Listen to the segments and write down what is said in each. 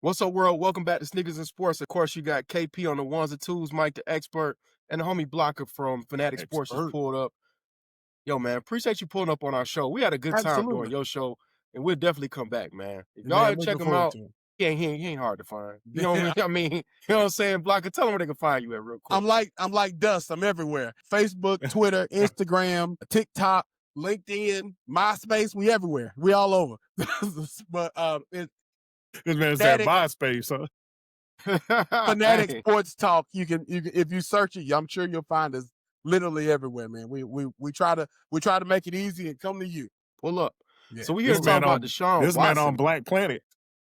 What's up, world? Welcome back to Sneakers and Sports. Of course, you got KP on the ones and twos, Mike the expert, and the homie Blocker from Fanatic Sports just pulled up. Yo, man, appreciate you pulling up on our show. We had a good time doing your show, and we'll definitely come back, man. If y'all ain't check him out, he ain't hard to find. You know what I mean? You know what I'm saying? Blocker, tell them where they can find you at real quick. I'm like Dust. I'm everywhere. Facebook, Twitter, Instagram, TikTok, LinkedIn, MySpace. We everywhere. We all over. But this man said MySpace, huh? Fanatic Sports Talk. You can if you search it, I'm sure you'll find us literally everywhere, man. We try to make it easy and come to you. Pull up. Yeah. So we here to talk about Deshaun Watson. This man on Black Planet.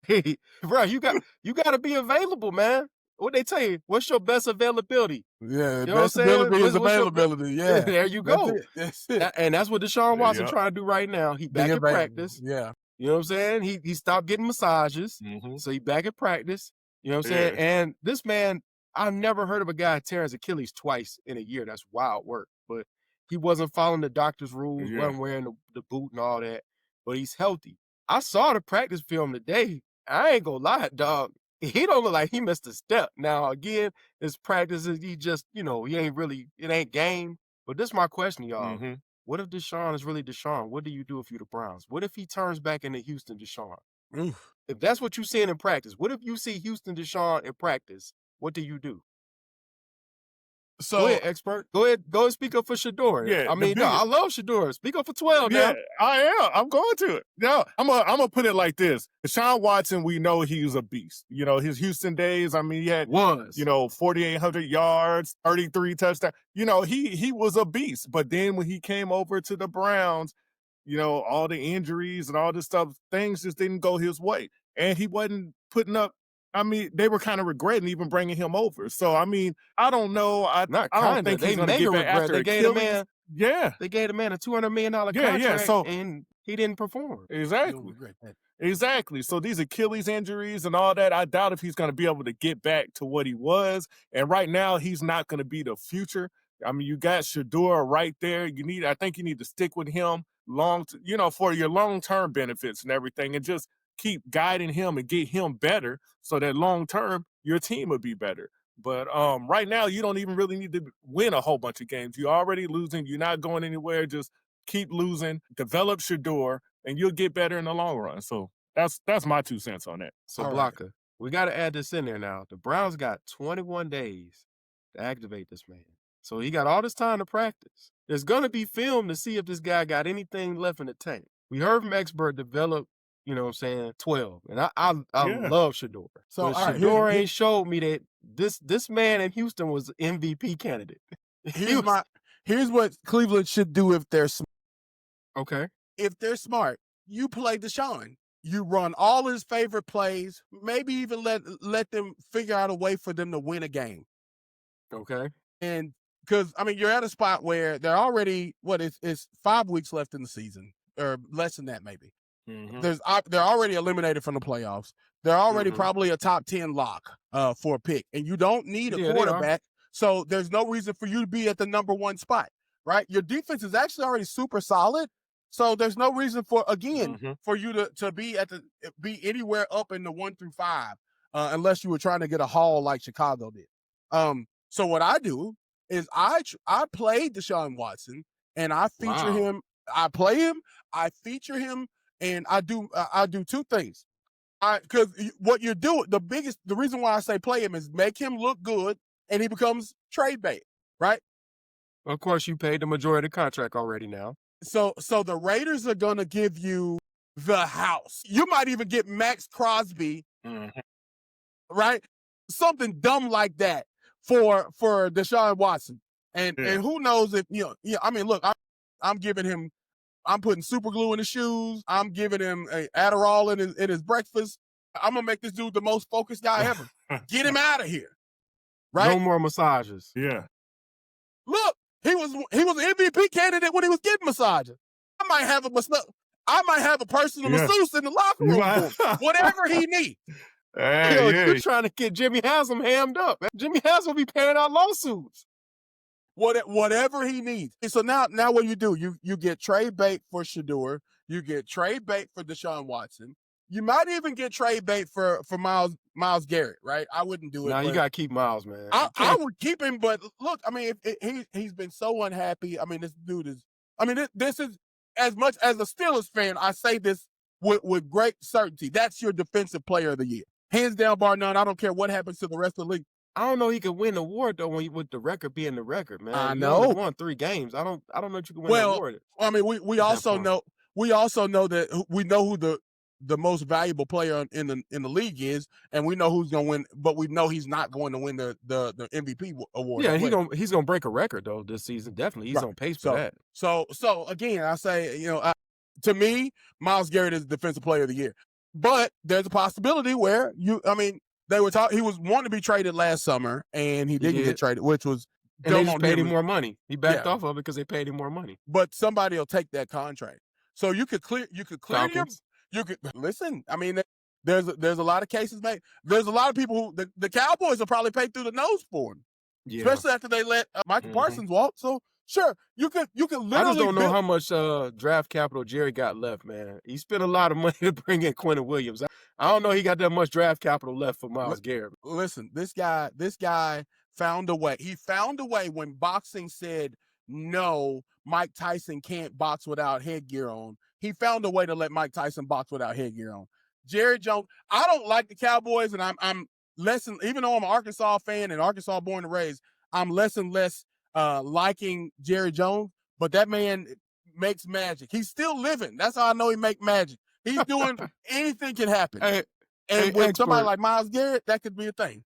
Hey, bro, you got to be available, man. What they tell you? What's your best availability? Yeah, you know best availability is availability. Yeah, there you go. That's it. And that's what Deshaun Watson trying to do right now. He back in practice. Yeah. You know what I'm saying? He stopped getting massages, so he back at practice. You know what I'm saying? And this man, I've never heard of a guy tear his Achilles twice in a year. That's wild work. But he wasn't following the doctor's rules, wasn't wearing the boot and all that. But he's healthy. I saw the practice film today. I ain't gonna lie, dog. He don't look like he missed a step. Now, again, his practices, he just, he ain't really, it ain't game. But this is my question, y'all. What if Deshaun is really Deshaun? What do you do if you're the Browns? What if he turns back into Houston Deshaun? If that's what you're seeing in practice, what if you see Houston Deshaun in practice? What do you do? So, go ahead, expert. Go ahead speak up for Shedeur. Yeah, I mean, no, I love Shedeur. Speak up for 12 now. Yeah, I am. I'm going to it. No, I'm gonna put it like this. Deshaun Watson, we know he's a beast. You know, his Houston days, I mean, he had 4,800 yards, 33 touchdowns. You know, he was a beast. But then when he came over to the Browns, all the injuries and all this stuff, things just didn't go his way. And he wasn't putting up. I mean, they were kind of regretting even bringing him over. So, I mean, I don't know. I don't think he's going to get back after they gave Achilles. They gave the man a $200 million contract, and he didn't perform. Exactly. So these Achilles injuries and all that, I doubt if he's going to be able to get back to what he was. And right now, he's not going to be the future. I mean, you got Shedeur right there. I think you need to stick with him for your long-term benefits and everything, and just keep guiding him and get him better so that long-term your team will be better. But right now, you don't even really need to win a whole bunch of games. You're already losing. You're not going anywhere. Just keep losing. Develop Shedeur, and you'll get better in the long run. So that's my 2 cents on that. So, Blocker, we got to add this in there now. The Browns got 21 days to activate this man. So he got all this time to practice. There's going to be film to see if this guy got anything left in the tank. We heard from expert develop 12. And I love Shedeur. So Shedeur ain't showed me that this man in Houston was an MVP candidate. Here's what Cleveland should do if they're smart. Okay. If they're smart, you play Deshaun. You run all his favorite plays, maybe even let them figure out a way for them to win a game. Okay. And because, I mean, you're at a spot where they're already, it's 5 weeks left in the season, or less than that maybe. They're already eliminated from the playoffs. They're already probably a top 10 lock for a pick, and you don't need a quarterback. So there's no reason for you to be at the number 1 spot, right? Your defense is actually already super solid. So there's no reason for you to be anywhere up in the 1 through 5, unless you were trying to get a haul like Chicago did. So what I do is I play Deshaun Watson, and I feature him. I play him. I feature him. And I do 2 things. Because what you're doing, the reason why I say play him is make him look good, and he becomes trade bait, right? Of course, you paid the majority of the contract already now. So the Raiders are gonna give you the house. You might even get Max Crosby, right? Something dumb like that for Deshaun Watson, and who knows if I mean, look, I'm giving him. I'm putting super glue in his shoes. I'm giving him a Adderall in his breakfast. I'm going to make this dude the most focused guy ever. Get him out of here. Right? No more massages. Yeah. Look, he was an MVP candidate when he was getting massages. I might have a personal masseuse in the locker room for him. Whatever he needs. You're trying to get Jimmy Haslam hammed up. Jimmy Haslam will be paying out lawsuits. Whatever he needs. And so now what you do, you get trade bait for Shedeur, you get trade bait for Deshaun Watson, You might even get trade bait for Myles Garrett, right? I wouldn't do it. Nah, you gotta keep Myles, man. I would keep him, but look, I mean, he's been so unhappy. I mean, this dude is. I mean, this is as much as a Steelers fan. I say this with great certainty. That's your defensive player of the year, hands down, bar none. I don't care what happens to the rest of the league. I don't know he could win the award though with the record being the record, man. I He know. only won 3 games. I don't know if you can win the award. I mean, we also know that we know who the most valuable player in the league is, and we know who's going to win, but we know he's not going to win the MVP award. Yeah, he's gonna break a record though this season. Definitely, he's on pace for that. So again, I say, to me, Myles Garrett is defensive player of the year, but there's a possibility where they were he was wanting to be traded last summer, and he didn't get traded, which was. And they just paid him more money. He backed off of it because they paid him more money. But somebody will take that contract. So you could clear Falcons. you could listen. I mean, there's a lot of cases made. There's a lot of people who the Cowboys will probably pay through the nose for him, especially after they let Michael Parsons walk. So sure, you could literally. I just don't know how much draft capital Jerry got left, man. He spent a lot of money to bring in Quentin Williams. I don't know he got that much draft capital left for Myles Garrett. Listen, this guy found a way. He found a way when boxing said no, Mike Tyson can't box without headgear on. He found a way to let Mike Tyson box without headgear on. Jerry Jones, I don't like the Cowboys, and I'm less, even though I'm an Arkansas fan and Arkansas born and raised, I'm less and less liking Jerry Jones, but that man makes magic. He's still living. That's how I know he make magic. He's doing anything can happen. And with somebody like Myles Garrett, that could be a thing.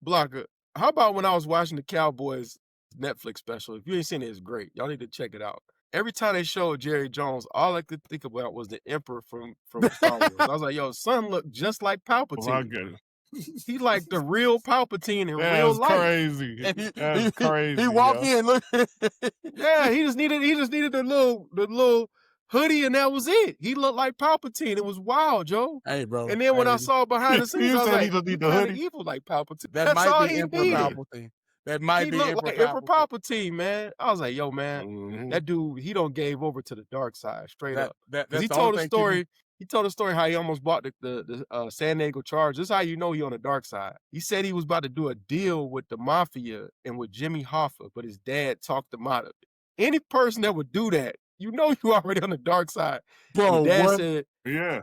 Blocker, how about when I was watching the Cowboys Netflix special? If you ain't seen it, it's great. Y'all need to check it out. Every time they showed Jerry Jones, all I could think about was the Emperor from Star Wars. I was like, yo, son looked just like Palpatine. He like the real Palpatine in real life. That's crazy. He walked in, look. Yeah, he just needed the little hoodie, and that was it. He looked like Palpatine. It was wild, Joe. Hey, bro. And then when I saw behind the scenes, I was like, he's kind of evil like Palpatine. That might be Emperor Palpatine. That might be Emperor Palpatine, man. I was like, yo, man, that dude, he don't gave over to the dark side, straight up. Because he told a story. He told a story how he almost bought the San Diego Chargers. This is how you know he on the dark side. He said he was about to do a deal with the Mafia and with Jimmy Hoffa, but his dad talked him out of it. Any person that would do that, you know you already on the dark side. Bro,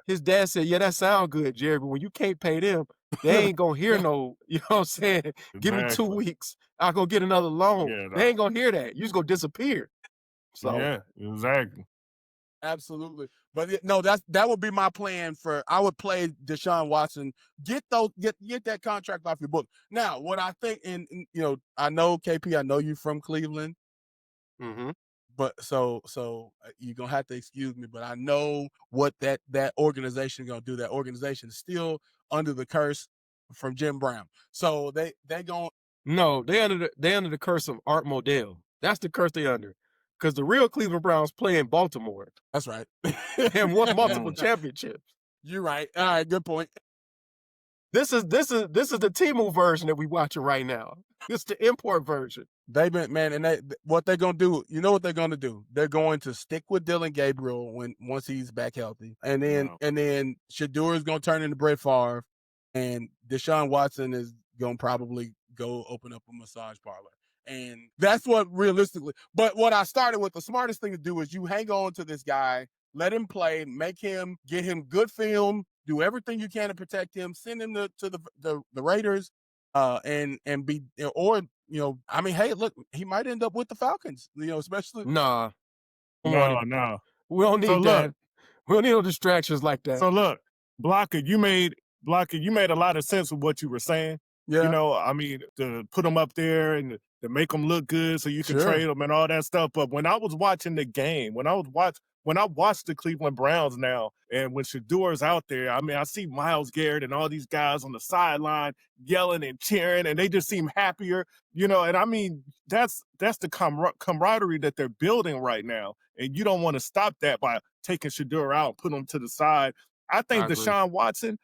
his dad said, yeah, that sound good, Jerry, but when you can't pay them, they ain't gonna hear no, you know what I'm saying? Exactly. Give me 2 weeks, I'll go get another loan. Yeah, they ain't gonna hear that. You just gonna disappear. So yeah, exactly. Absolutely. But no, that would be my plan I would play Deshaun Watson, get that contract off your book. Now, what I think, and I know KP, I know you from Cleveland. Mm-hmm. But so you're gonna have to excuse me, but I know what that organization is gonna do. That organization is still under the curse from Jim Brown. So they gonna they under the curse of Art Modell. That's the curse they under. Because the real Cleveland Browns play in Baltimore. That's right. And won multiple championships. You're right. All right, good point. This is the Temu version that we watching right now. It's the import version. They've been, man, and what they're gonna do, you know what they're gonna do? They're going to stick with Dylan Gabriel once he's back healthy. And then Shedeur is gonna turn into Brett Favre, and Deshaun Watson is gonna probably go open up a massage parlor. And that's what realistically, but what I started with, the smartest thing to do is you hang on to this guy, let him play, get him good film, do everything you can to protect him, send him to the Raiders, and be, or, I mean, hey, look, he might end up with the Falcons, especially. No. We don't need that. We don't need no distractions like that. So look, Blocker, you made a lot of sense with what you were saying. Yeah. I mean, to put them up there and to make them look good so you can trade them and all that stuff. But when I was watching the game, when I watched the Cleveland Browns now, and when Shedeur's out there, I mean, I see Myles Garrett and all these guys on the sideline yelling and cheering, and they just seem happier, and I mean, that's the camaraderie that they're building right now. And you don't want to stop that by taking Shedeur out, put him to the side. I think Deshaun Watson,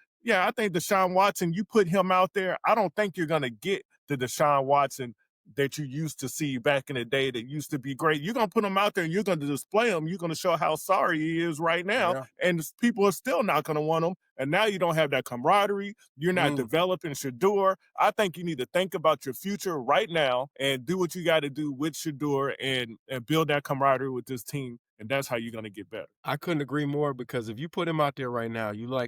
you put him out there, I don't think you're going to get the Deshaun Watson that you used to see back in the day that used to be great. You're going to put him out there and you're going to display him. You're going to show how sorry he is right now. Yeah. And people are still not going to want him. And now you don't have that camaraderie. You're not developing Shedeur. I think you need to think about your future right now and do what you got to do with Shedeur and build that camaraderie with this team. And that's how you're going to get better. I couldn't agree more, because if you put him out there right now, you're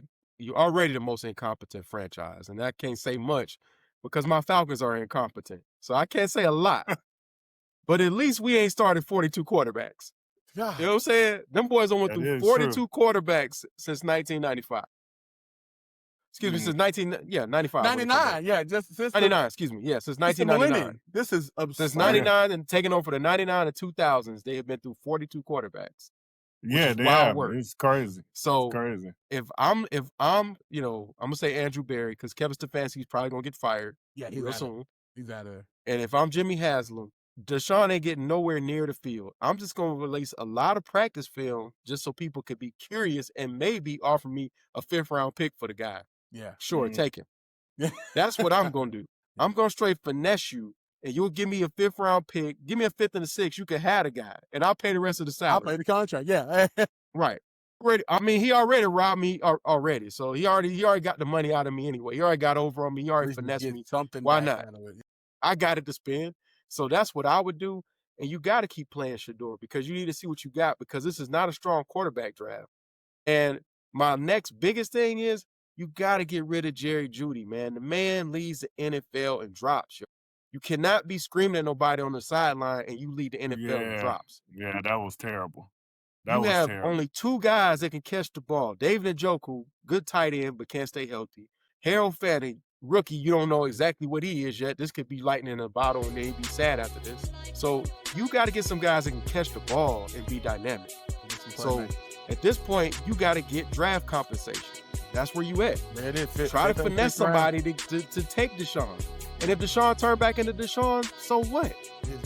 already the most incompetent franchise. And I can't say much because my Falcons are incompetent. So I can't say a lot. But at least we ain't started 42 quarterbacks. Yeah. You know what I'm saying? Them boys done went through 42 quarterbacks since 1995. Excuse me, since 95. 99, yeah, just since 99, excuse me. Yeah, since 1999. This is absurd. Since 99 and taking over the 99 and 2000s, they have been through 42 quarterbacks. Yeah, they have. It's crazy. So it's crazy. If I'm, I'm gonna say Andrew Berry, because Kevin Stefanski's probably gonna get fired. Yeah, real soon. He's out of. And if I'm Jimmy Haslam, Deshaun ain't getting nowhere near the field. I'm just gonna release a lot of practice film just so people could be curious and maybe offer me a 5th round pick for the guy. Yeah, sure, take him. That's what I'm gonna do. I'm gonna straight finesse you, and you'll give me a 5th round pick. Give me a 5th and a 6th. You can have the guy, and I'll pay the rest of the salary. I'll pay the contract. Yeah, right. I mean, he already robbed me already, so he already got the money out of me anyway. He already got over on me. He already finessed me. Why not? I got it to spend, so that's what I would do. And you got to keep playing Shedeur, because you need to see what you got, because this is not a strong quarterback draft. And my next biggest thing is, you got to get rid of Jerry Jeudy, man. The man leads the NFL in drops. Yo. You cannot be screaming at nobody on the sideline and you lead the NFL in drops. Yeah, that was terrible. You have only 2 guys that can catch the ball. David Njoku, good tight end, but can't stay healthy. Harold Fanning, rookie, you don't know exactly what he is yet. This could be lightning in a bottle and they'd be sad after this. So you got to get some guys that can catch the ball and be dynamic. So at this point, you got to get draft compensation. That's where you at. Try to finesse somebody to take Deshaun. And if Deshaun turned back into Deshaun, so what?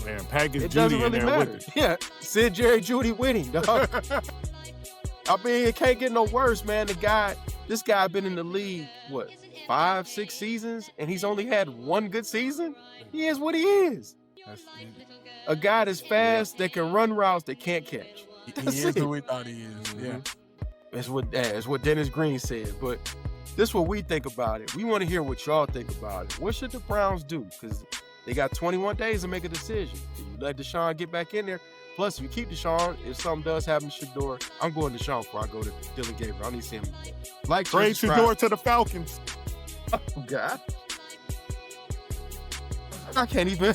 Man, package it Jeudy doesn't really matter. Yeah, send Jerry Jeudy with him, dog. I mean, it can't get no worse, man. This guy been in the league, 5, 6 seasons, and he's only had 1 good season? He is what he is. A guy that's fast, that can run routes, that can't catch. He is who we thought he is. Yeah. That's what Dennis Green said. But this is what we think about it. We want to hear what y'all think about it. What should the Browns do? Because they got 21 days to make a decision. Do you let Deshaun get back in there? Plus, if you keep Deshaun, if something does happen to Shedeur, I'm going Deshaun before I go to Dylan Gabriel. I need to see him. Trade Shedeur to the Falcons. Oh, God. I can't even.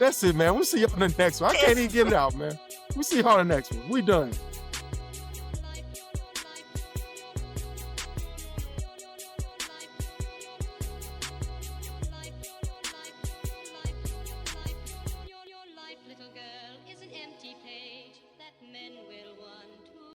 That's it, man. We'll see you on the next one. I can't even get it out, man. We'll see you on the next one. We done.